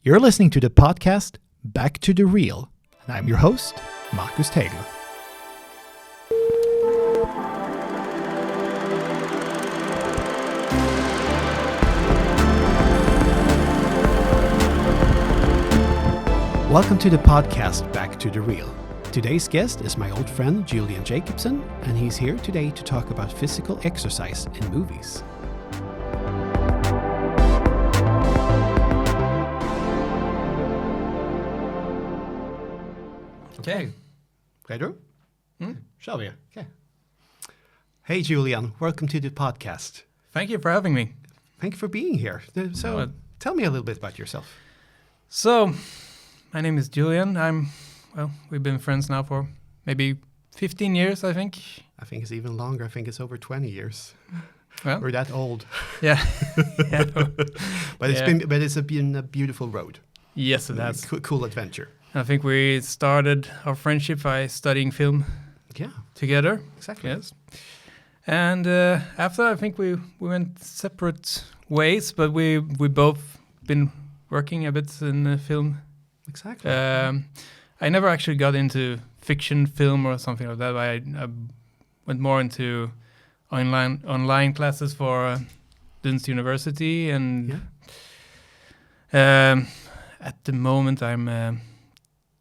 You're listening to the podcast Back to the Real, and I'm your host, Marcus Taylor. Welcome to the podcast Back to the Real. Today's guest is my old friend Julian Jakobsson, and he's here today to talk about physical exercise in movies. Okay. Redo? Shall we? Okay. Hey Julian, welcome to the podcast. Thank you for having me. Thank you for being here. So, tell me a little bit about yourself. So, my name is Julian. We've been friends now for maybe 15 years, I think. I think it's even longer. I think it's over 20 years. Well, we're that old. Yeah. Yeah. But it's been a beautiful road. Yes, it has. Cool adventure. I think we started our friendship by studying film together. Exactly. Yes. And after, I think we went separate ways, but we both been working a bit in film. Exactly. I never actually got into fiction film or something like that. I went more into online classes for Lund University, and at the moment I'm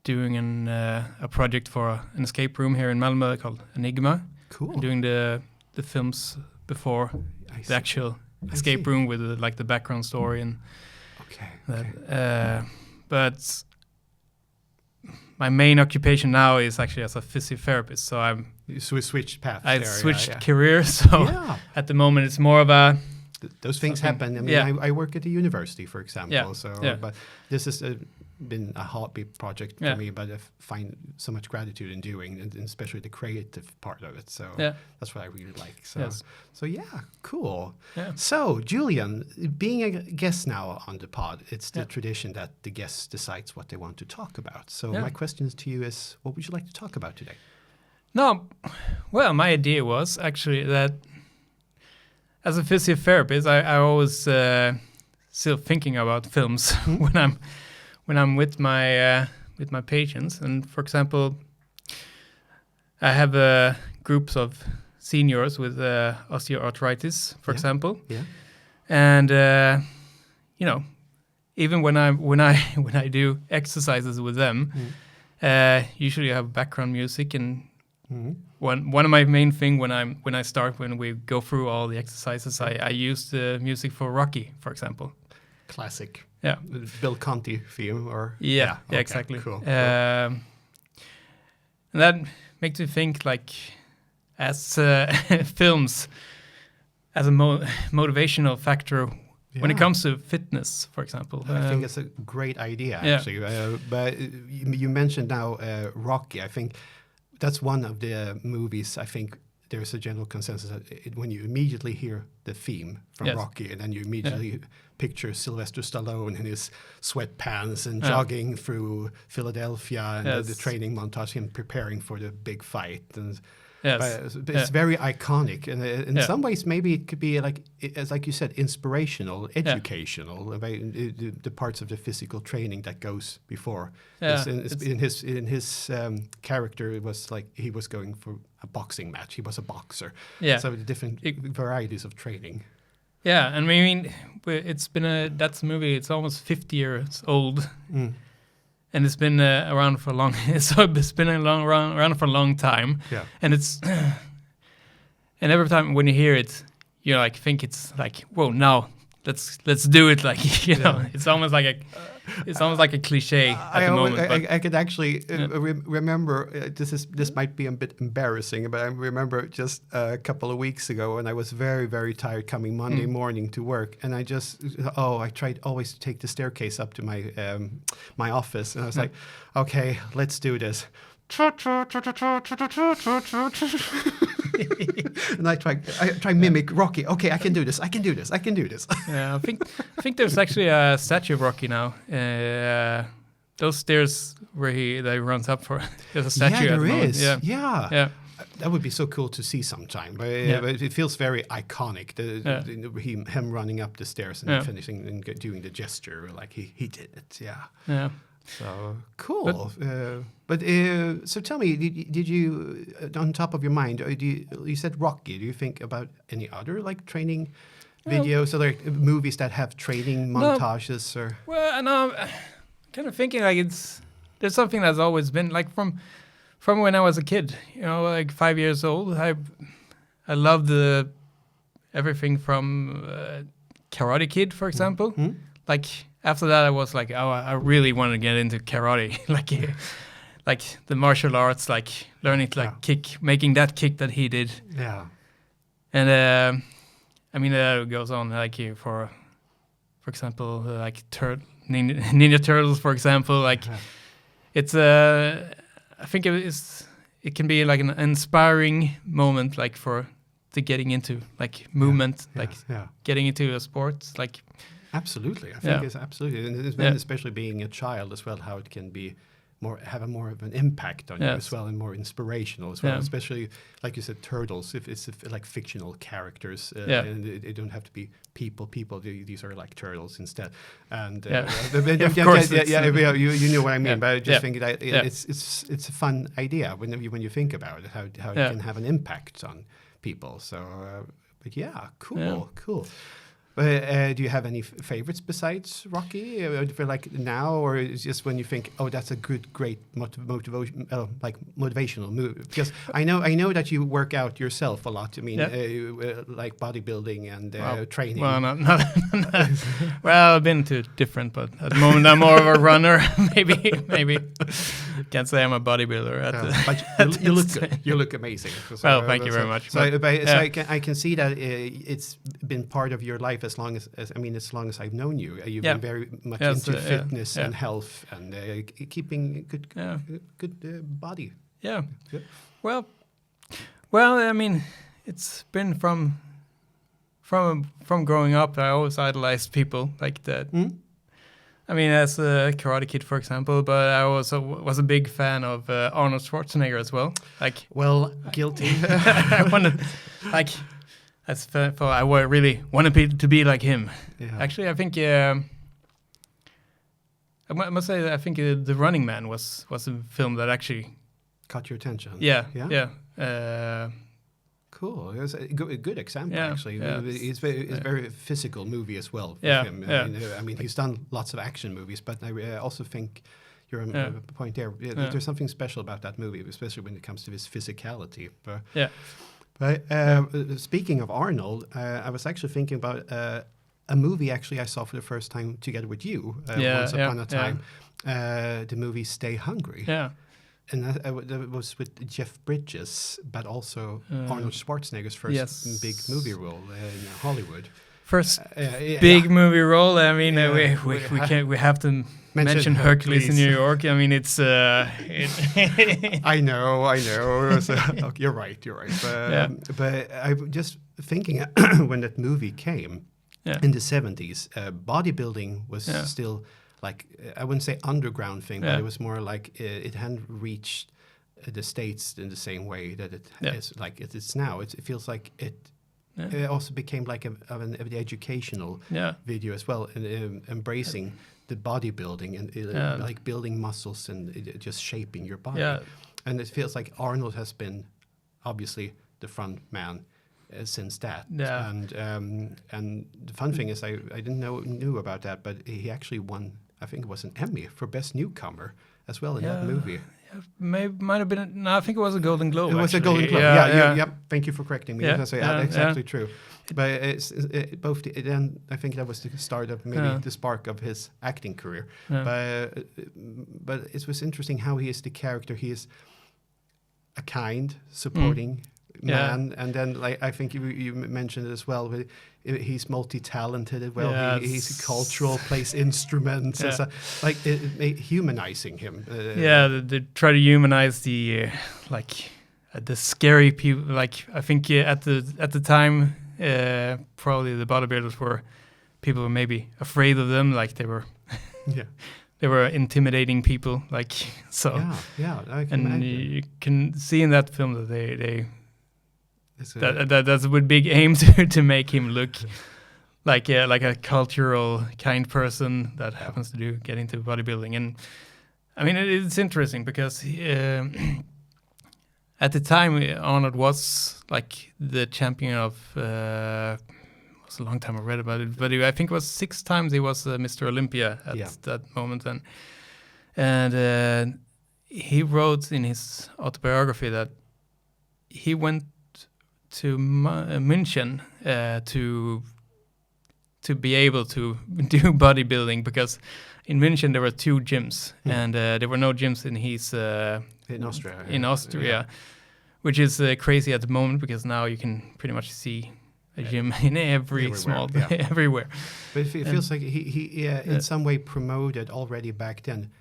doing a project for an escape room here in Malmö called Enigma. Cool. I'm doing the films before the actual escape room with the background story and that. But my main occupation now is actually as a physiotherapist. So we switched paths. I switched careers. So at the moment it's more of a those things happen. I mean, I work at the university, for example. But this has been a hobby project for me. But I find so much gratitude in doing, and especially the creative part of it. So that's what I really like. So cool. Yeah. So Julian, being a guest now on the pod, it's the tradition that the guest decides what they want to talk about. So my question to you is, what would you like to talk about today? No, well, my idea was actually that as a physiotherapist, I always still thinking about films when I'm with my patients. And for example, I have groups of seniors with osteoarthritis, for example. Yeah. And even when I do exercises with them, usually I have background music and. Mm-hmm. One of my main thing when we go through all the exercises, I use the music for Rocky, for example. Classic. Yeah. Bill Conti theme or exactly. Cool. And that makes me think as films as a motivational factor when it comes to fitness, for example. I think it's a great idea actually. But you mentioned now Rocky. I think that's one of the movies. I think there's a general consensus that when you immediately hear the theme from Rocky, and then you immediately picture Sylvester Stallone in his sweatpants and jogging through Philadelphia, and the training montage, him preparing for the big fight. And it's very iconic, and in some ways maybe it could be like you said, inspirational, educational, the parts of the physical training that goes before. In his character, it was like he was going for a boxing match. He was a boxer. So the different varieties of training. Yeah, and I mean, it's been that's a movie. It's almost 50 years old. And it's been around for a long. So it's been around for a long time. Yeah. And it's and every time when you hear it, you think it's like, whoa, now let's do it. Like know, it's almost like a cliche at the moment. I could actually remember. This might be a bit embarrassing, but I remember just a couple of weeks ago when I was very, very tired coming Monday morning to work, and I tried always to take the staircase up to my office, and I was like, okay, let's do this. And I try mimic Rocky. Okay, I can do this. Yeah, I think there's actually a statue of Rocky now. Those stairs where he runs up for. There's a statue. Yeah, there is. Yeah. That would be so cool to see sometime. But it feels very iconic. Him running up the stairs and finishing and doing the gesture like he did it. Yeah. Yeah. So cool. But so tell me, did you, on top of your mind, you said Rocky? Do you think about any other like training videos or like movies that have training montages? Or well, no, I'm kind of thinking like there's something that's always been like from when I was a kid. You know, like 5 years old. I loved everything from Karate Kid, for example. Mm-hmm. Like after that, I was like, oh, I really want to get into karate, like the martial arts, like learning to like kick, making that kick that he did. Yeah. And I mean, it goes on like for example, like Ninja Turtles, for example. Like it's I think it can be like an inspiring moment, like to getting into like movement, getting into a sport, like. Absolutely, I think it's absolutely, and it's especially being a child as well, how it can be have more of an impact on you as well, and more inspirational as well. Especially like you said, turtles. If it's like fictional characters, and they don't have to be people. These are like turtles instead. And of course, you know what I mean. But I just think that it's a fun idea when you think about it, how it can have an impact on people. So, but cool. Do you have any favorites besides Rocky? For like now, or is it just when you think, oh, that's a great motivational move? Because I know that you work out yourself a lot. I mean, like bodybuilding and training. Well, not well, I've been to different, but at the moment I'm more of a runner. maybe can't say I'm a bodybuilder. But you look good. You look amazing. Well, thank you very much. So I can see that it's been part of your life as long as I've known you. You've been very much into fitness and health and keeping good body. Yeah. Well, I mean, it's been from growing up. I always idolized people like that. I mean, as a Karate Kid, for example, but I also was a big fan of Arnold Schwarzenegger as well. Like, well, guilty. I wanted, like. I really wanted to be like him. Yeah. Actually, I think I must say that I think The Running Man was a film that actually caught your attention. Yeah. Cool. It was a good example, actually. Yeah. It's a very physical movie as well for him. I mean, he's done lots of action movies, but I also think you're on a point there. There's something special about that movie, especially when it comes to his physicality. But speaking of Arnold, I was actually thinking about a movie actually I saw for the first time together with you once upon a time. The movie Stay Hungry. Yeah. And that was with Jeff Bridges, but also Arnold Schwarzenegger's first big movie role in Hollywood. First big movie role. I mean, we have to mention Hercules in New York. I mean, it's. I know. You're right. But I'm just thinking when that movie came in the 70s, bodybuilding was still like, I wouldn't say underground thing, but it was more like it hadn't reached the States in the same way that it is like it's now. It feels like it. It also became like an educational video as well, and embracing the bodybuilding and like building muscles and just shaping your body. Yeah. And it feels like Arnold has been obviously the front man since that. Yeah. And the fun thing is I didn't knew about that, but he actually won, I think it was an Emmy for Best Newcomer as well in that movie. Might have been. No, I think it was a Golden Globe. It was a Golden Globe. Yeah. Thank you for correcting me. That's exactly true. But then I think that was the start of maybe the spark of his acting career. Yeah. But it was interesting how he is the character. He is a kind, supporting man, and then like I think you mentioned it as well. But he's multi-talented as well. Yeah, he's cultural, plays instruments. Yeah. And like humanizing him. They try to humanize the the scary people. Like I think at the time, probably the bodybuilders people were maybe afraid of them. Like they were, they were intimidating people, like so. Yeah, I can and imagine. you can see in that film that It's that's with big aim to make him look like a cultural kind person that happens to get into bodybuilding. And I mean, it's interesting because at the time Arnold was like the champion of. It was a long time I read about it, but I think it was 6 times he was Mr. Olympia at that moment, and he wrote in his autobiography that he went to München to be able to do bodybuilding, because in München there were 2 gyms, and there were no gyms in his in Austria. Which is crazy at the moment, because now you can pretty much see a gym in everywhere. Small everywhere. But it feels like he in some way promoted already back then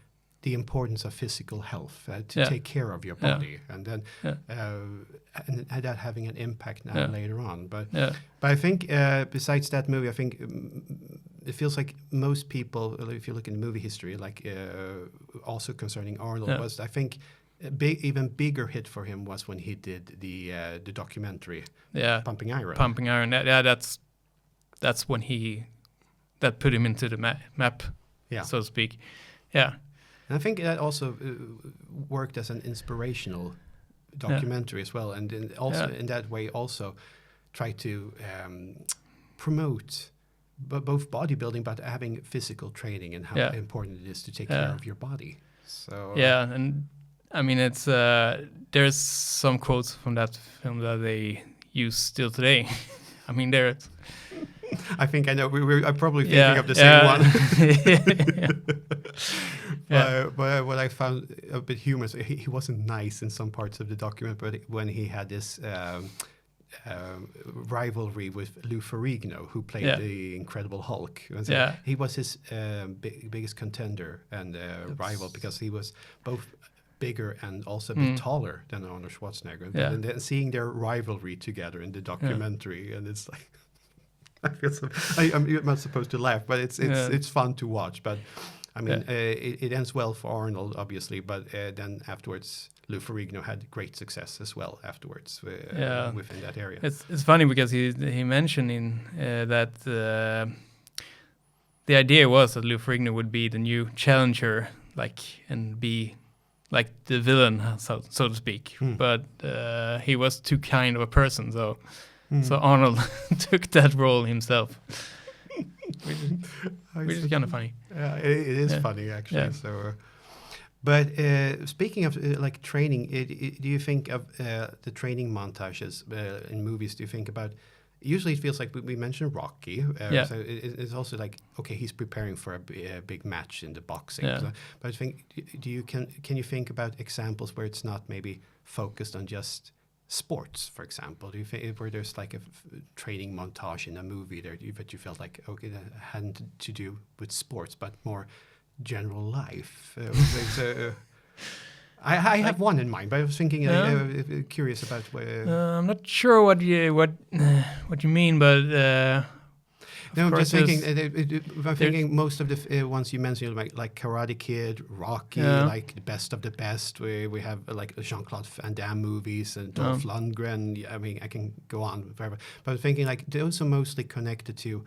the importance of physical health, to take care of your body, and then and that having an impact now later on. But I think besides that movie, I think it feels like most people, if you look in movie history, like also concerning Arnold, was, I think, even bigger hit for him was when he did the documentary, Pumping Iron. Pumping Iron. That's when that put him into the map, so to speak. Yeah. And I think that also worked as an inspirational documentary as well, and in that way also try to promote both bodybuilding, but having physical training, and how important it is to take care of your body. So and I mean, it's there's some quotes from that film that they use still today. I mean, there's. I think I know. I'm probably thinking of the same one. But what I found a bit humorous, he wasn't nice in some parts of the document, but when he had this rivalry with Lou Ferrigno, who played the Incredible Hulk. He was his biggest contender and rival, because he was both bigger and also a bit taller than Arnold Schwarzenegger. And then seeing their rivalry together in the documentary, and it's like, I'm not supposed to laugh, but it's fun to watch. But I mean, it ends well for Arnold, obviously, but then afterwards, Lou Ferrigno had great success as well afterwards within that area. It's funny because he mentioned in that the idea was that Lou Ferrigno would be the new challenger, and be like the villain, so to speak. But he was too kind of a person, so Arnold took that role himself, which is kind of funny. Yeah, it is funny actually. Yeah. So, but speaking of like training, do you think of the training montages in movies? Do you think about? Usually, it feels like we mentioned Rocky. So it's also like, okay, he's preparing for a big match in the boxing. Yeah. So, but I think, can you think about examples where it's not maybe focused on just sports, for example? Do you think where there's like a training montage in a movie that you felt like, okay, that hadn't to do with sports but more general life? I have one in mind, but I was thinking, curious about. I'm not sure what you mean, but no, I'm just thinking. I'm thinking most of the ones you mentioned, like Karate Kid, Rocky, like the best of the best. We have like Jean-Claude Van Damme movies and Dolph Lundgren. I mean, I can go on forever. But I'm thinking like those are mostly connected to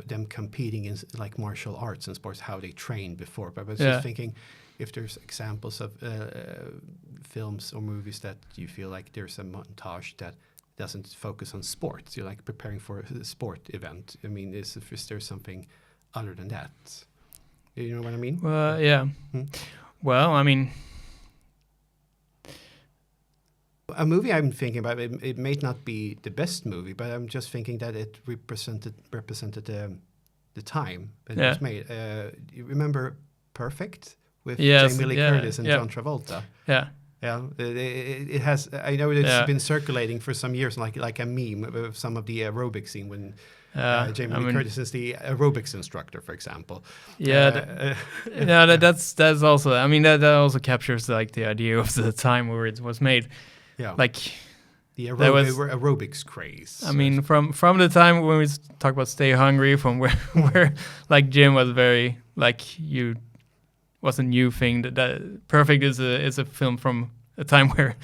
them competing in like martial arts and sports, how they trained before. But I was just thinking, if there's examples of films or movies that you feel like there's a montage that doesn't focus on sports, you're like preparing for a sport event. I mean, is there something other than that? You know what I mean? Well, yeah. Well, I mean, a movie I'm thinking about, it may not be the best movie, but I'm just thinking that it represented the time that it was made. You remember Perfect? With Jamie Lee Curtis and John Travolta. Yeah. It has. I know it's been circulating for some years, like a meme of some of the aerobic scene when Jamie Lee Curtis is the aerobics instructor, for example. Yeah, that's also. I mean, that also captures like the idea of the time where it was made. Yeah, like the aerobics craze. I mean, from the time when we talk about Stay Hungry, from where like gym was very like you was a new thing. That Perfect is a film from a time where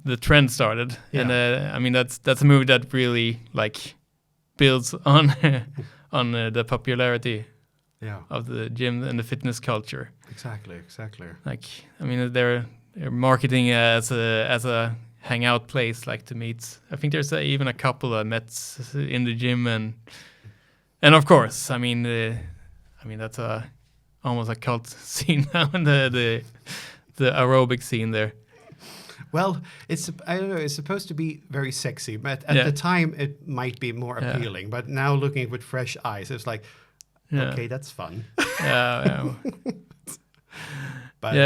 the trend started, and I mean that's a movie that really like builds on on the popularity of the gym and the fitness culture. Exactly. Like, I mean, they're marketing as a hangout place, like to meet. I think there's even a couple that met in the gym, and of course, I mean that's almost a cult scene now, in the aerobic scene there. Well, I don't know. It's supposed to be very sexy, but at the time it might be more appealing. But now looking with fresh eyes, it's like, okay, that's fun. But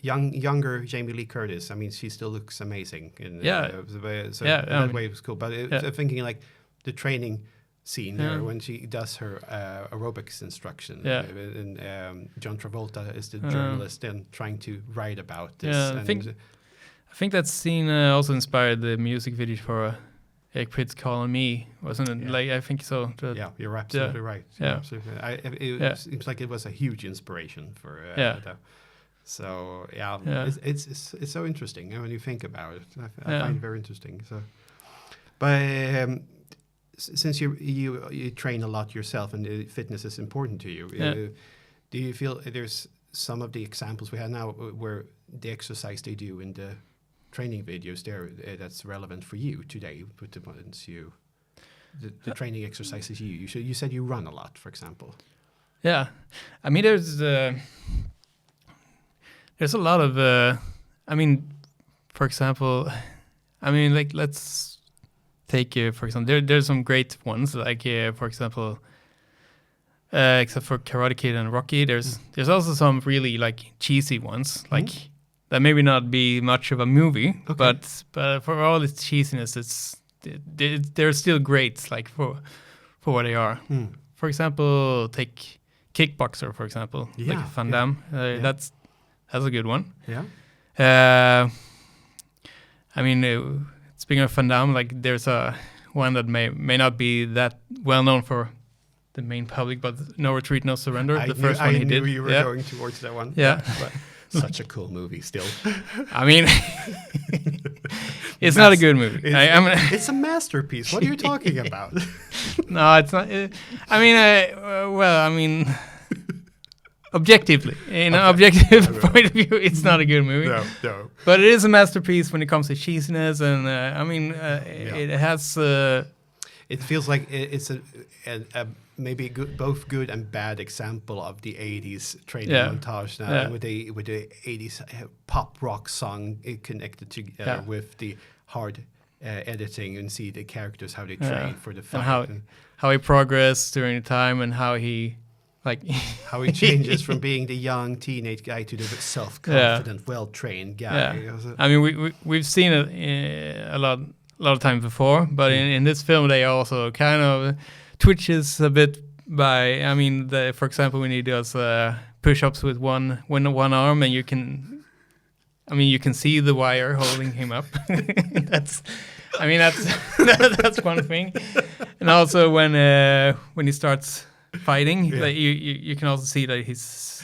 younger Jamie Lee Curtis. I mean, she still looks amazing. That way it was cool. But I'm thinking like the training scene there when she does her aerobics instruction. And John Travolta is the journalist and trying to write about this. I think that scene also inspired the music video for Eric Prydz Calling Me, wasn't it? Like, I think so. You're absolutely right. Absolutely. It seems like it was a huge inspiration for that. So it's so interesting when you think about it. I find it very interesting. So, but since you train a lot yourself and fitness is important to you, do you feel there's some of the examples we have now where the exercise they do in the training videos there that's relevant for you today? With the training exercises you said you run a lot, for example. Yeah, I mean there's a lot of I mean, for example, I mean, like, let's take for example, there's some great ones, like for example, except for Karate Kid and Rocky, there's also some really like cheesy ones, like that maybe not be much of a movie, but for all its cheesiness, they're still great, like for what they are. For example, take Kickboxer, for example, like Van Damme. That's a good one. I mean, speaking of Van Damme, like there's a one that may not be that well known for the main public, but No Retreat, No Surrender. The first one he did. I knew you were going towards that one. But such a cool movie still. I mean, it's not a good movie. It's a masterpiece. What are you talking about? No, it's not. I mean, objectively, in an objective point of view, it's not a good movie. No. But it is a masterpiece when it comes to cheesiness, and it has. It feels like it's a maybe both good and bad example of the 80s training montage now, with the 80s pop rock song connected together with the hard editing, and see the characters, how they train for the fight, and how he progressed during the time, and how he how he changes from being the young teenage guy to the self-confident, well-trained guy. I mean, we've seen it a lot of times before, but in this film they also kind of twitches a bit by. I mean, for example, when he does push-ups with one arm, and you can see the wire holding him up. that's one thing. And also when he starts fighting, like you can also see that it's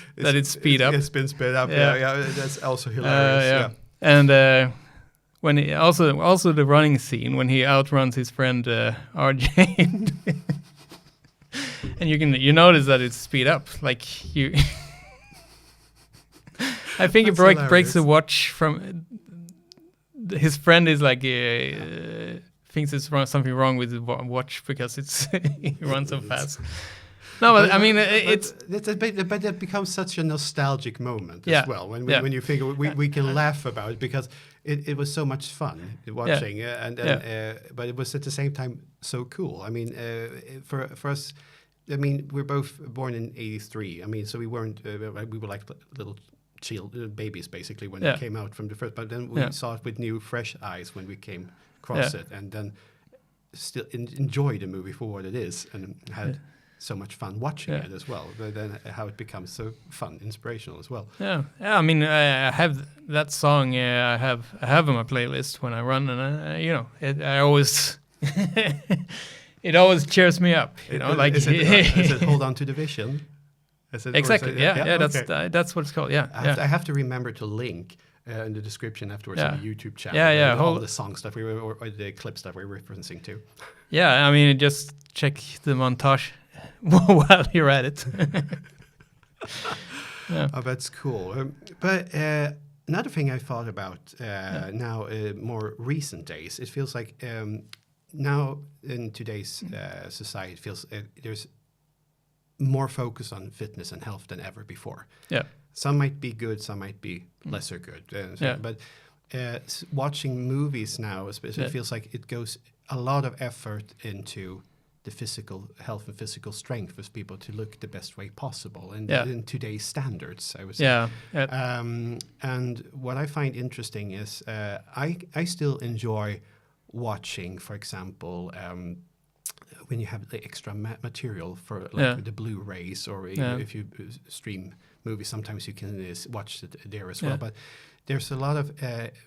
speed up. It's been sped up. Yeah, that's also hilarious. And when he also the running scene when he outruns his friend RJ, and you notice that it's speed up. Like you, I think it breaks the watch from his friend is like thinks it's something wrong with the watch because he runs so fast. No, but I mean, but that becomes such a nostalgic moment as well. When you figure we can laugh about it because it was so much fun watching, but it was at the same time so cool. I mean, for us, I mean, we're both born in '83. I mean, so we weren't we were like little babies basically when it came out from the first. But then we saw it with new, fresh eyes when we came across it, and then still enjoy the movie for what it is, and had so much fun watching it as well. But then how it becomes so fun, inspirational as well. Yeah. I mean, I have that song. I have on my playlist when I run, and I always it always cheers me up. Is it Hold On to the Vision? Is it, Exactly. Yeah. Okay. That's what it's called. Yeah. I have to remember to link in the description afterwards on the YouTube channel. Yeah. All the songs that we were, or the clips that we're referencing to. Yeah. I mean, just check the montage while you're at it. Yeah. Oh, that's cool. But another thing I thought about now, more recent days, it feels like now in today's society, it feels there's more focus on fitness and health than ever before. Yeah. Some might be good, some might be lesser good. But watching movies now, especially, it feels like it goes a lot of effort into the physical health and physical strength for people to look the best way possible in today's standards, I would say. And what I find interesting is I still enjoy watching, for example, when you have the extra material for the Blu-rays, or if you stream movies, sometimes you can watch it there as well. But there's a lot of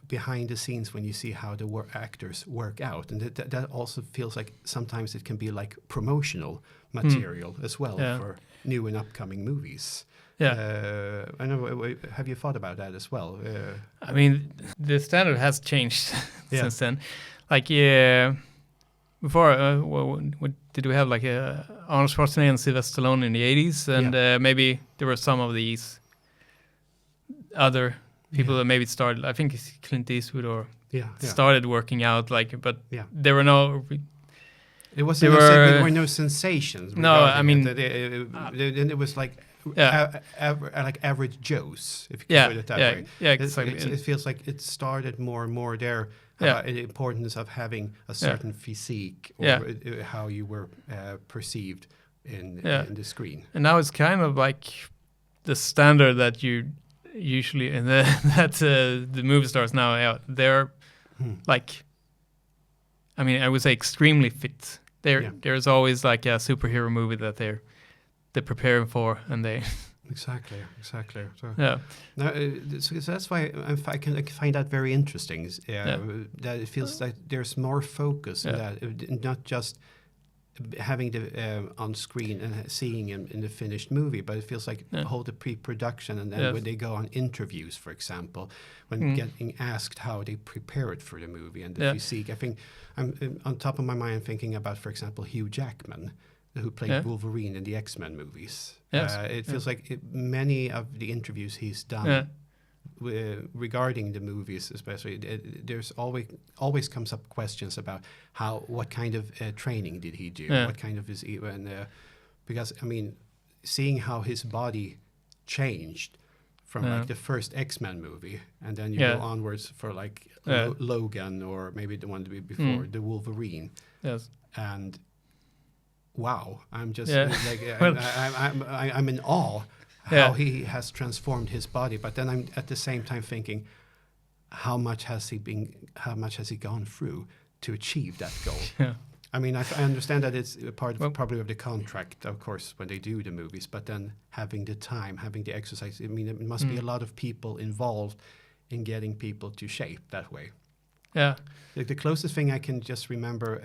behind the scenes when you see how the actors work out, and that also feels like sometimes it can be like promotional material as well for new and upcoming movies. I know. Have you thought about that as well? I mean, the standard has changed since then. Like, before, what did we have? Like Arnold Schwarzenegger and Sylvester Stallone in the 80s, and maybe there were some of these other people that maybe started. I think it's Clint Eastwood started working out, but there were no. There were no sensations. No, I mean, it was like like average Joes, if you can put it that way. Yeah, exactly. It feels like it started more and more there. The importance of having a certain physique, or how you were perceived in the screen. And now it's kind of like the standard that you usually the movie stars now they're like, I mean, I would say extremely fit. There's always like a superhero movie that they're preparing for, and they. Exactly. So, so that's why I can find that very interesting. That it feels like there's more focus in that, not just having the on screen and seeing him in the finished movie, but it feels like whole the pre-production, and then when they go on interviews, for example, when getting asked how they prepare it for the movie and the physique. I think I'm on top of my mind thinking about, for example, Hugh Jackman, who played Wolverine in the X-Men movies. It feels like many of the interviews he's done regarding the movies, especially, there's always comes up questions about what kind of training did he do, what kind of because I mean, seeing how his body changed from like the first X-Men movie, and then you go onwards for like Logan, or maybe the one before the Wolverine, and wow, I'm just like I'm in awe how he has transformed his body. But then I'm at the same time thinking, how much has he gone through to achieve that goal? I mean, I understand that it's part of probably of the contract, of course, when they do the movies. But then having the time, having the exercise, I mean, it must be a lot of people involved in getting people to shape that way. Like the closest thing I can just remember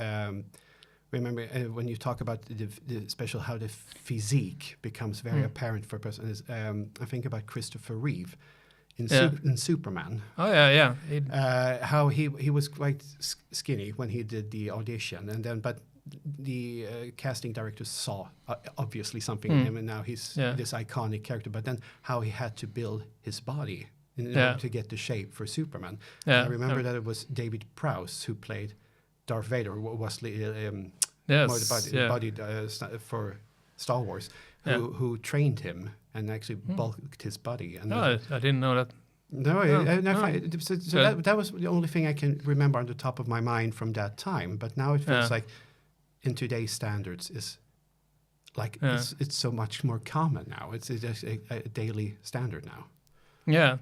when you talk about the special, how the physique becomes very apparent for a person is I think about Christopher Reeve in Superman. How he was quite skinny when he did the audition, and then but the casting directors saw obviously something in him, and now he's this iconic character. But then how he had to build his body in order to get the shape for Superman. I remember that it was David Prowse who played Darth Vader, was body for Star Wars, who trained him and actually bulked his body. And I didn't know that. That was the only thing I can remember on the top of my mind from that time. But now it feels like, in today's standards, is like it's so much more common now. It's just a daily standard now. Yeah.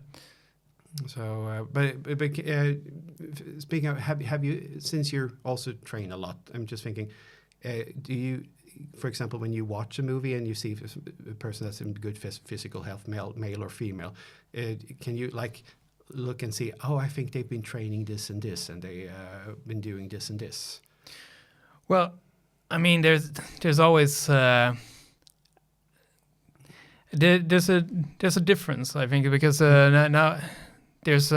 So, but speaking of, have you, since you're also trained a lot, I'm just thinking, do you, for example, when you watch a movie and you see a person that's in good physical health, male or female, can you like look and see, I think they've been training this and this, and they been doing this and this? Well, I mean, there's always There's a difference, I think, because now there's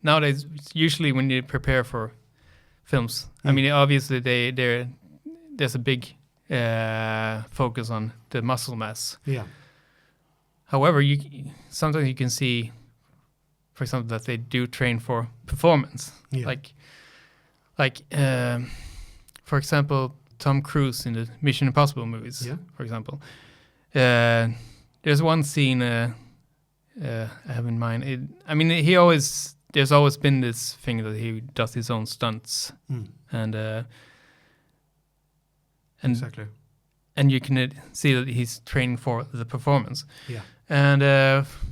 nowadays usually when you prepare for films, I mean obviously there's a big focus on the muscle mass. Yeah. However, sometimes you can see, for example, that they do train for performance. Yeah. Like for example, Tom Cruise in the Mission Impossible movies. Yeah. For example, there's one scene I have in mind. There's always been this thing that he does his own stunts, and exactly. And you can see that he's training for the performance. Yeah. And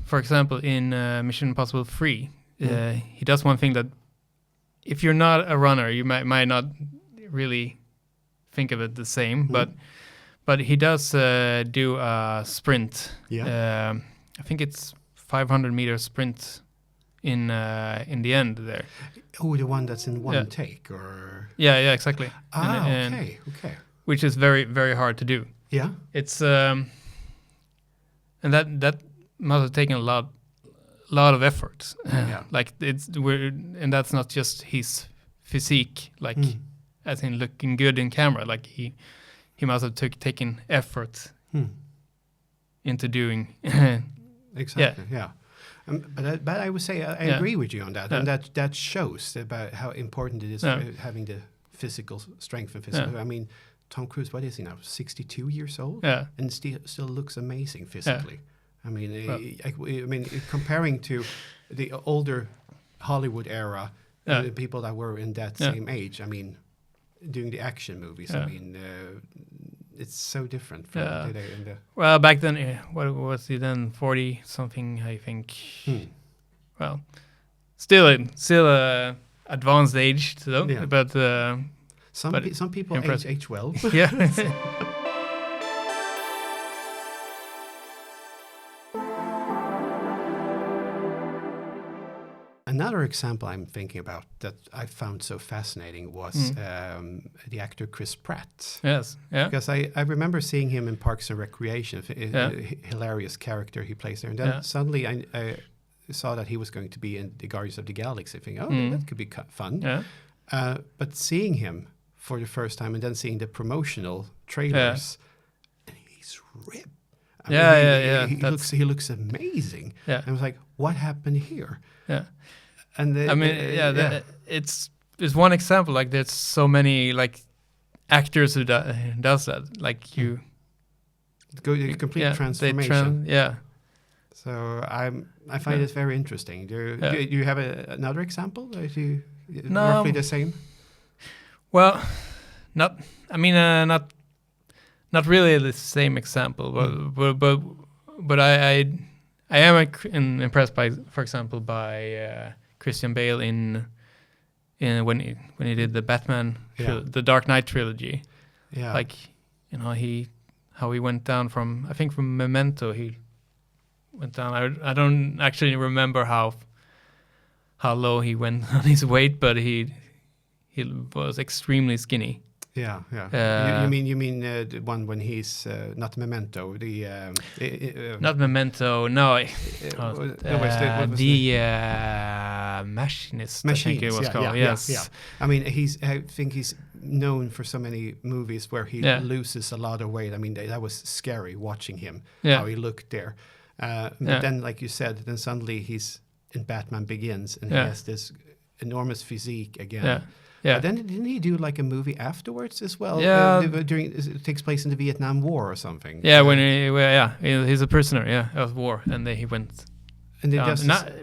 for example, in Mission Impossible 3, he does one thing that if you're not a runner, you might not really think of it the same, but he does do a sprint. Yeah. I think it's 500-meter sprint in the end there. Oh, the one that's in one take, or yeah, exactly. Okay. Which is very, very hard to do. Yeah. It's and that must have taken a lot of effort. Like and that's not just his physique, like as in looking good in camera. Like he must have taken effort into doing. Exactly. Yeah. But I would say I agree with you on that, and that shows about how important it is having the physical strength and physical. I mean, Tom Cruise, what is he now? 62 years old, and still looks amazing physically. I mean, comparing to the older Hollywood era, the people that were in that same age. I mean, doing the action movies. I mean, it's so different from today. Well, back then, what was he then? 40 something, I think. Well, still a advanced age, though. Yeah. But some people age well. Yeah. Another example I'm thinking about that I found so fascinating was the actor Chris Pratt. Yes, yeah. Because I remember seeing him in Parks and Recreation, a hilarious character he plays there. And then suddenly I saw that he was going to be in the Guardians of the Galaxy, thinking, that could be fun. Yeah. But seeing him for the first time and then seeing the promotional trailers, and he's ripped. He looks amazing. Yeah. I was like, what happened here? Yeah. And it's one example. Like there's so many like actors who does that. Like you go complete transformation. So I find it very interesting. Do you have another example? Roughly the same? Well, not really the same example, but I am impressed by, for example, by Christian Bale in when he did the Batman, the Dark Knight trilogy. Yeah, like how he went down from Memento. He went down. I don't actually remember how low he went on his weight, but he was extremely skinny. Yeah. You mean the one when he's not Memento, not Memento. No, the Machinist. I think it was called. Yes. Yeah. I mean, I think he's known for so many movies where he loses a lot of weight. I mean, that was scary watching him how he looked there. But then, like you said, then suddenly he's in Batman Begins and he has this enormous physique again. Yeah. Then didn't he do like a movie afterwards as well? Yeah. It takes place in the Vietnam War or something. Yeah, he's a prisoner, of war, and then he went. And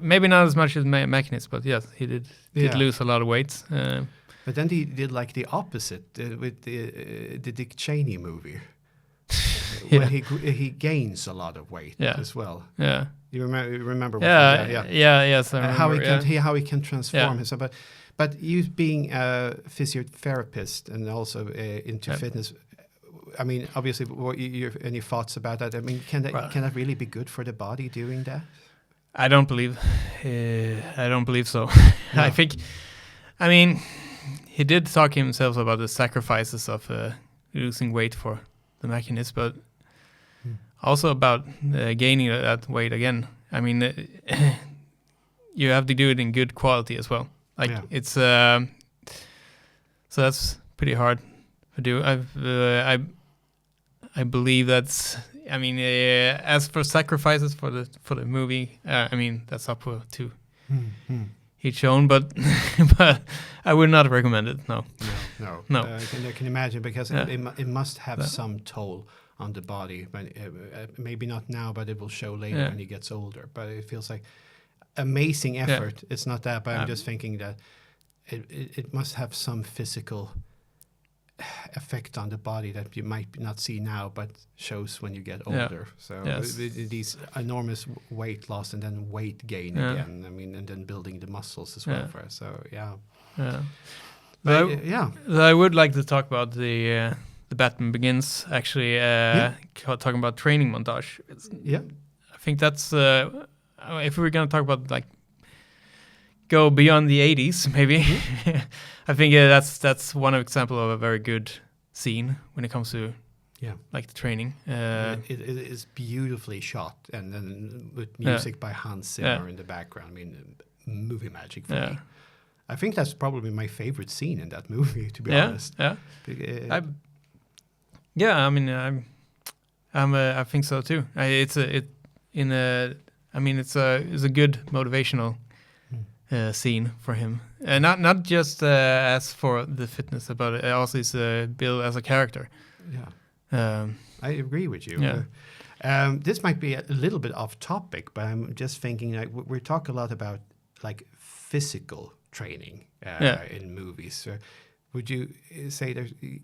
maybe not as much as Machinist, but yes, he did lose a lot of weight. But then he did like the opposite with the Dick Cheney movie, where he gains a lot of weight as well. Yeah, you remember? Yes, I remember. How he can transform himself, But you being a physiotherapist and also into fitness, I mean, obviously, any thoughts about that? I mean, can that really be good for the body doing that? I don't believe so. No. I mean, he did talk himself about the sacrifices of losing weight for the Machinist, but also about gaining that weight again. I mean, you have to do it in good quality as well. Like it's so that's pretty hard to do. I believe that's. I mean, as for sacrifices for the movie, I mean that's up to each own. But but I would not recommend it. No. I can imagine, because it must have some toll on the body. But maybe not now, but it will show later when he gets older. But it feels like amazing effort. It's not that, but I'm just thinking that it must have some physical effect on the body that you might not see now, but shows when you get older. So these enormous weight loss and then weight gain again. I mean, and then building the muscles as well for us. So But I would like to talk about the Batman Begins. Actually, talking about training montage. I think that's if we're gonna talk about like go beyond the 80s, maybe. I think that's one example of a very good scene when it comes to like the training. It is beautifully shot, and then with music by Hans Zimmer in the background. I mean, movie magic for me. I think that's probably my favorite scene in that movie, to be honest. I think so too. It's a good motivational scene for him, not just as for the fitness, but it also is Bill as a character. I agree with you. This might be a little bit off topic, but I'm just thinking, like, we talk a lot about like physical training in movies. Would you say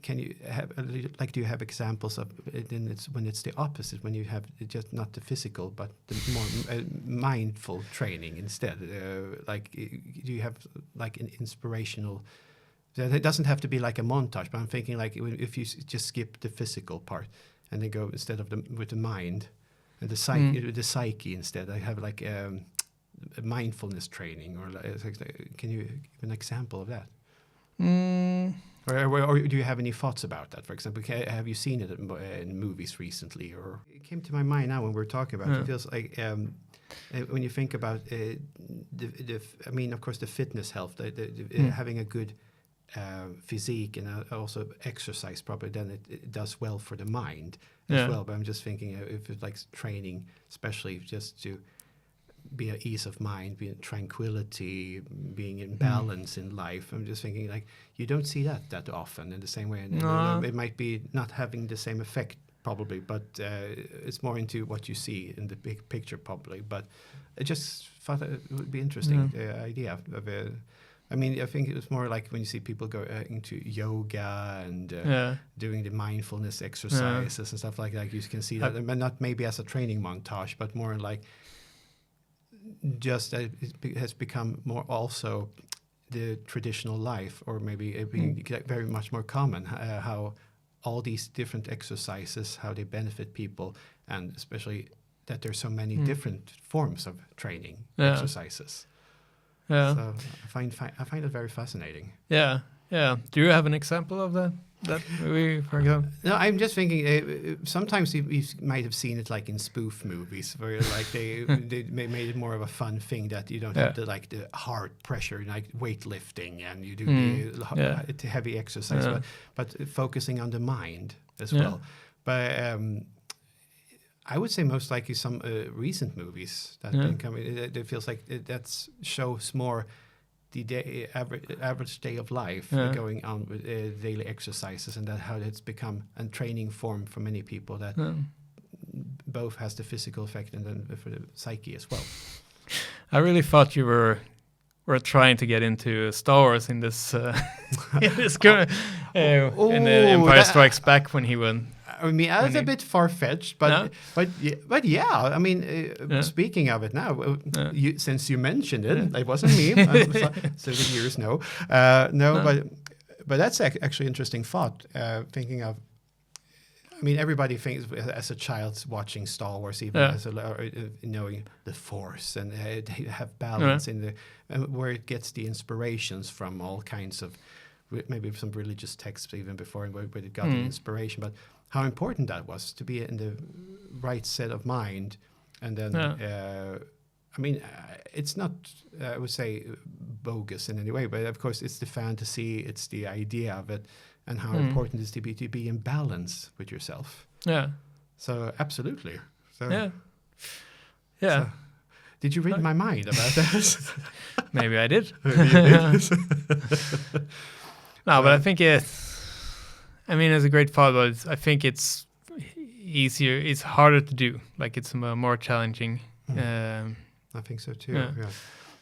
can you have do you have examples of when it's the opposite, when you have just not the physical but the more mindful training instead? Do you have like an inspirational? It doesn't have to be like a montage, but I'm thinking like if you just skip the physical part and then go instead of with the mind and the psyche instead. I have like a mindfulness training, or can you give an example of that? Or do you have any thoughts about that? For example, have you seen it in movies recently? Or it came to my mind now when we're talking about it. It feels like when you think about of course, the fitness health, having a good physique and also exercise properly, then it does well for the mind as well. But I'm just thinking if it's like training, especially just to be at ease of mind, be in tranquility, being in balance in life. I'm just thinking like you don't see that often in the same way. And it might be not having the same effect probably, but it's more into what you see in the big picture probably. But I just thought that it would be interesting, the idea of it. I mean, I think it was more like when you see people go into yoga and doing the mindfulness exercises and stuff like that. You can see that, but not maybe as a training montage, but more like just it has become more also the traditional life, or maybe it being very much more common, how all these different exercises, how they benefit people, and especially that there's so many different forms of training exercises. So I find it very fascinating. Do you have an example of that movie, for example? No, I'm just thinking. Sometimes you might have seen it like in spoof movies, where like they made it more of a fun thing, that you don't have the hard pressure, like weightlifting, and you do the heavy exercise, but focusing on the mind as well. But I would say most likely some recent movies that have been coming. It feels like that shows more the average day of life, going on with daily exercises, and that how it's become a training form for many people that both has the physical effect and then for the psyche as well. I really thought you were trying to get into Star Wars in this in Empire Strikes Back when he went. I mean, that's a bit far-fetched, but yeah. I mean, speaking of it now, since you mentioned it, it wasn't me. 7 years, no. But that's actually interesting thought. Thinking of, I mean, everybody thinks as a child watching Star Wars, even as knowing the Force, and they have balance in the where it gets the inspirations from all kinds of, maybe some religious texts even before, where it got the inspiration, but how important that was to be in the right set of mind. And then, it's not, I would say, bogus in any way, but of course it's the fantasy, it's the idea of it, and how important it is to be in balance with yourself. Yeah. So absolutely. So, yeah. Yeah. So, did you read my mind about that? Maybe I did. Maybe you did. No, but I think as a great father, I think it's easier. It's harder to do. Like it's more challenging. I think so too. Yeah.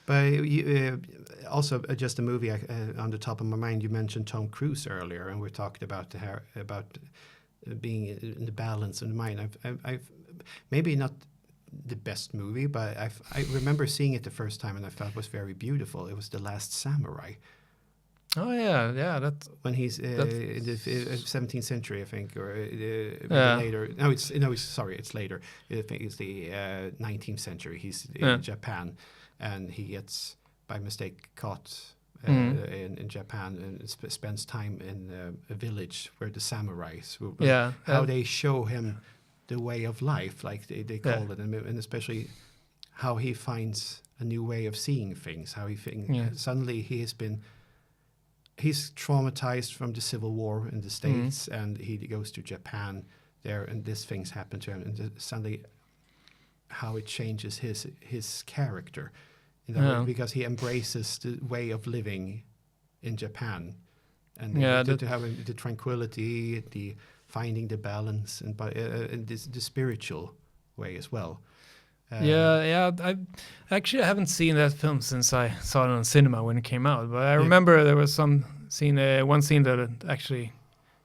But you, also, just a movie on the top of my mind. You mentioned Tom Cruise earlier, and we talked about being in the balance of the mind. I've maybe not the best movie, but I remember seeing it the first time, and I thought it was very beautiful. It was The Last Samurai. Oh yeah. That's when he's in the 17th century, I think, or later. It's later. I think it's the 19th century. He's in Japan, and he gets by mistake caught in Japan and spends time in a village where the samurais. How they show him the way of life, like they call it, and especially how he finds a new way of seeing things. How he suddenly he's traumatized from the Civil War in the States, and he goes to Japan there, and these things happen to him, and suddenly how it changes his character, because he embraces the way of living in Japan, and to have the tranquility, the finding the balance, and the spiritual way as well. I haven't seen that film since I saw it on cinema when it came out. But I remember there was one scene that actually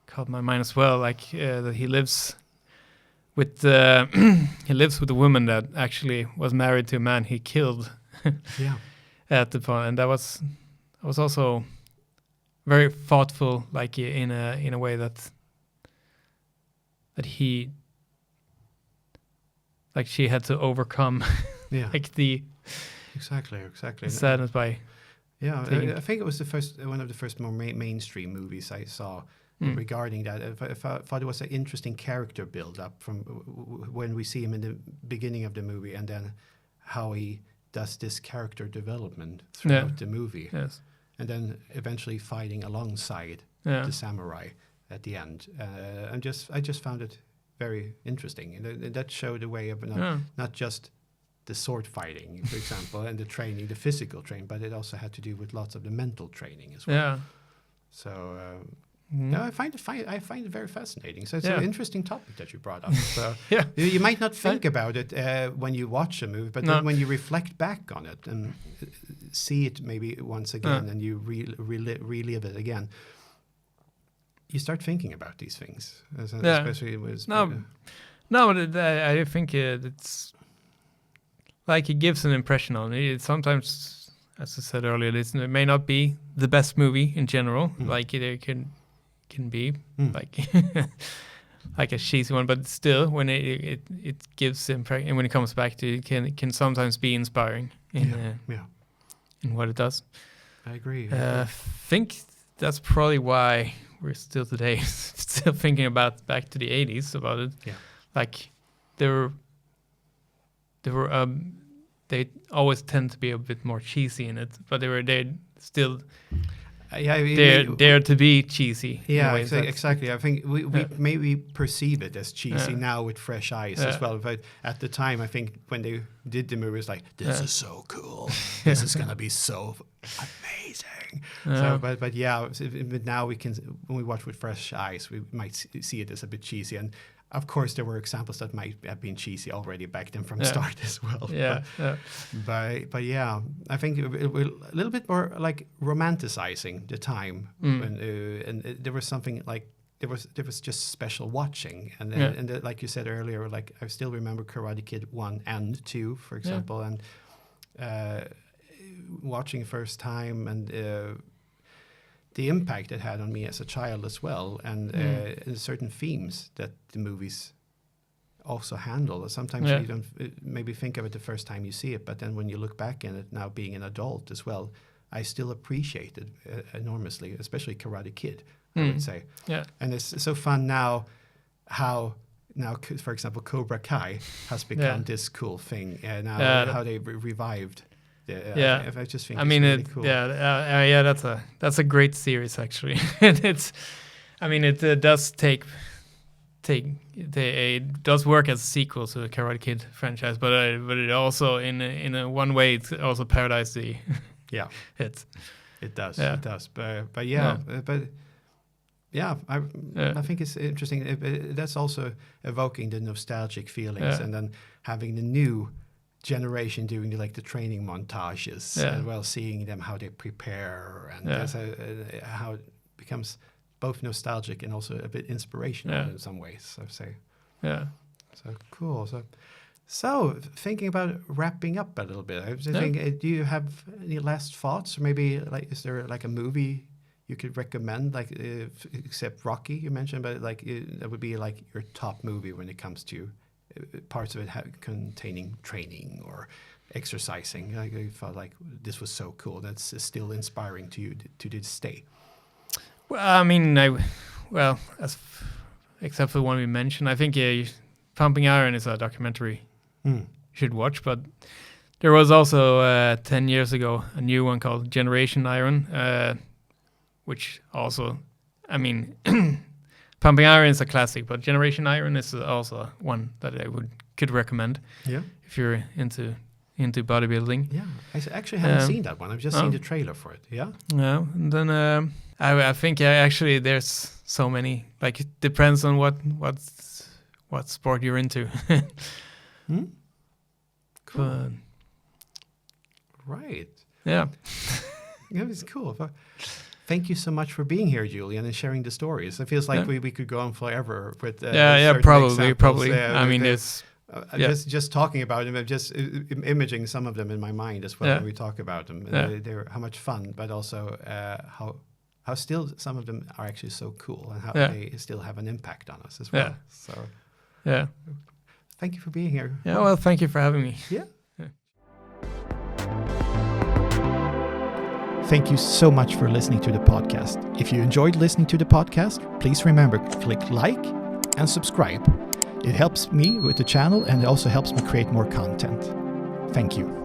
caught my mind as well. Like that he lives with a woman that actually was married to a man he killed. At the point, and that was also very thoughtful, like in a way that he. Like she had to overcome, like the exactly sadness by. Yeah, I think it was one of the first more mainstream movies I saw regarding that. I thought it was an interesting character build up from when we see him in the beginning of the movie, and then how he does this character development throughout the movie, and then eventually fighting alongside the samurai at the end. I just found it very interesting, and that showed a way of not just the sword fighting, for example, and the training, the physical training, but it also had to do with lots of the mental training as well. Yeah. So I find it very fascinating. So it's an interesting topic that you brought up. So you might not think about it when you watch a movie, but then when you reflect back on it and see it maybe once again, and you relive it again, you start thinking about these things, especially with but I think it's like it gives an impression on it. Sometimes, as I said earlier, it may not be the best movie in general. Like it can be like like a cheesy one, but still, when it gives impression, and when it comes back to it, can sometimes be inspiring in what it does. I agree. I think that's probably why we're still today still thinking about back to the 80s about it. Yeah. Like they always tend to be a bit more cheesy in it, but they still dare to be cheesy. Yeah, exactly. I think we maybe perceive it as cheesy now with fresh eyes as well. But at the time, I think when they did the movie, it's like, this is so cool. This is gonna be so amazing. So, but now when we watch with fresh eyes, we might see it as a bit cheesy. And of course, there were examples that might have been cheesy already back then from the start as well. But I think it was a little bit more like romanticizing the time, and there was something like there was just special watching, and like you said earlier, like I still remember Karate Kid 1 and 2, for example, and watching first time, and the impact it had on me as a child as well, and certain themes that the movies also handle. Sometimes you don't maybe think of it the first time you see it, but then when you look back in it now, being an adult as well, I still appreciate it enormously, especially Karate Kid, I would say. Yeah. And it's so fun now how now, for example, Cobra Kai has become this cool thing, and now how they revived. I just think. I mean, really cool. That's a great series actually. It does it does work as a sequel to the Karate Kid franchise, but it also in a one way it's also parodized the hits. It does. Yeah. It does. But I think it's interesting. That's also evoking the nostalgic feelings, and then having the new generation doing the training montages, and seeing them how they prepare, and that's how it becomes both nostalgic and also a bit inspirational in some ways, I say. Yeah. So cool. So thinking about wrapping up a little bit, I was thinking, do you have any last thoughts? Or maybe is there a movie you could recommend, except Rocky you mentioned, but that would be your top movie when it comes to parts of it containing training or exercising? You felt like this was so cool. That's still inspiring to you to this day. Well, except for the one we mentioned, I think Pumping Iron is a documentary you should watch. But there was also 10 years ago a new one called Generation Iron, which also, Pumping Iron is a classic, but Generation Iron is also one that I could recommend. Yeah, if you're into bodybuilding. Yeah, I actually haven't seen that one. I've just seen the trailer for it. Yeah. Yeah, and then I think actually there's so many. It depends on what sport you're into. Cool. Right. Yeah. It was cool. Thank you so much for being here, Julian, and sharing the stories. It feels like we could go on forever with probably. Just talking about them, just imaging some of them in my mind as well when we talk about them. They're how much fun, but also how still some of them are actually so cool, and how they still have an impact on us as well. Yeah. So, thank you for being here. Yeah, well, thank you for having me. Yeah. Thank you so much for listening to the podcast. If you enjoyed listening to the podcast, please remember to click like and subscribe. It helps me with the channel, and it also helps me create more content. Thank you.